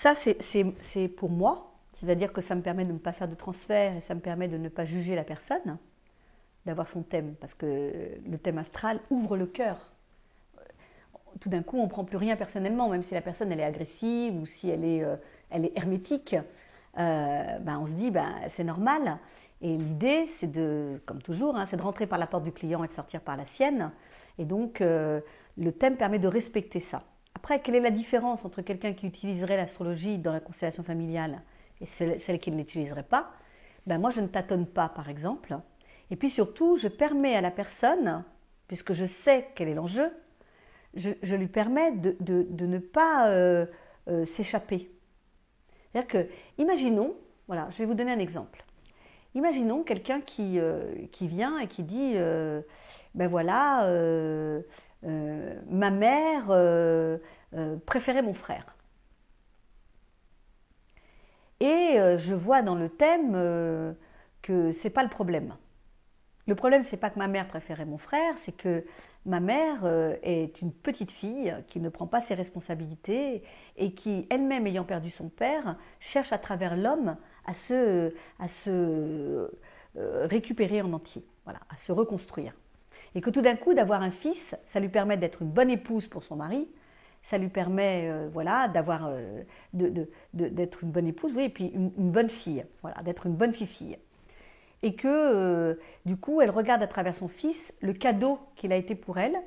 Ça, c'est pour moi, c'est-à-dire que ça me permet de ne pas faire de transfert et ça me permet de ne pas juger la personne, d'avoir son thème, parce que le thème astral ouvre le cœur. Tout d'un coup, on ne prend plus rien personnellement, même si la personne elle est agressive ou si elle est hermétique. On se dit, c'est normal. Et l'idée, c'est de, comme toujours, c'est de rentrer par la porte du client et de sortir par la sienne. Et donc, le thème permet de respecter ça. Après, quelle est la différence entre quelqu'un qui utiliserait l'astrologie dans la constellation familiale et celle qui ne l'utiliserait pas? Moi, je ne tâtonne pas, par exemple. Et puis surtout, je permets à la personne, puisque je sais quel est l'enjeu, je lui permets de ne pas s'échapper. C'est-à-dire que, imaginons, voilà, je vais vous donner un exemple. Imaginons quelqu'un qui vient et qui dit, ma mère préférait mon frère. Et je vois dans le thème que ce n'est pas le problème. Le problème, ce n'est pas que ma mère préférait mon frère, c'est que ma mère est une petite fille qui ne prend pas ses responsabilités et qui, elle-même ayant perdu son père, cherche à travers l'homme à se récupérer en entier, voilà, à se reconstruire. Et que tout d'un coup, d'avoir un fils, ça lui permet d'être une bonne épouse pour son mari, ça lui permet d'être une bonne épouse, oui, et puis une bonne fille, voilà, d'être une bonne fille. Et que du coup, elle regarde à travers son fils le cadeau qu'il a été pour elle,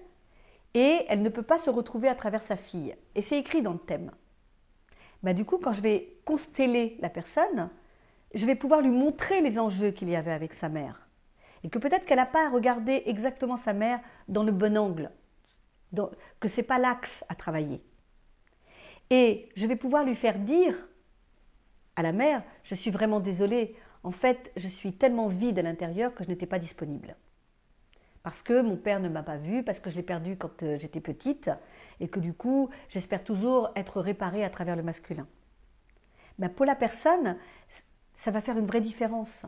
et elle ne peut pas se retrouver à travers sa fille. Et c'est écrit dans le thème. Du coup, quand je vais consteller la personne, je vais pouvoir lui montrer les enjeux qu'il y avait avec sa mère. Et que peut-être qu'elle n'a pas regardé exactement sa mère dans le bon angle, que ce n'est pas l'axe à travailler. Et je vais pouvoir lui faire dire à la mère, je suis vraiment désolée, en fait, je suis tellement vide à l'intérieur que je n'étais pas disponible. Parce que mon père ne m'a pas vue, parce que je l'ai perdu quand j'étais petite, et que du coup, j'espère toujours être réparée à travers le masculin. Pour la personne, ça va faire une vraie différence.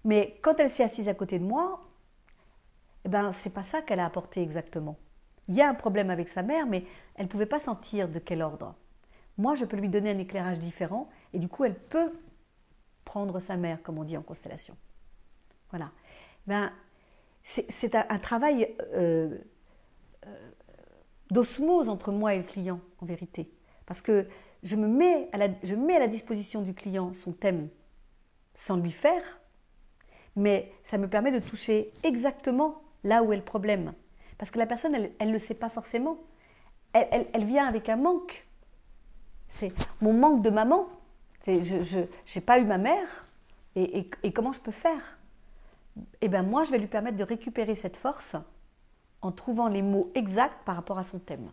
Mais quand elle s'est assise à côté de moi, c'est pas ça qu'elle a apporté exactement. Il y a un problème avec sa mère, mais elle ne pouvait pas sentir de quel ordre. Moi, je peux lui donner un éclairage différent, et du coup, elle peut prendre sa mère, comme on dit en constellation. Voilà. C'est un travail d'osmose entre moi et le client, en vérité. Parce que je mets à la disposition du client son thème sans lui faire, mais ça me permet de toucher exactement là où est le problème. Parce que la personne, elle ne le sait pas forcément. Elle vient avec un manque. C'est mon manque de maman. Je n'ai pas eu ma mère. Et comment je peux faire? Moi, je vais lui permettre de récupérer cette force en trouvant les mots exacts par rapport à son thème.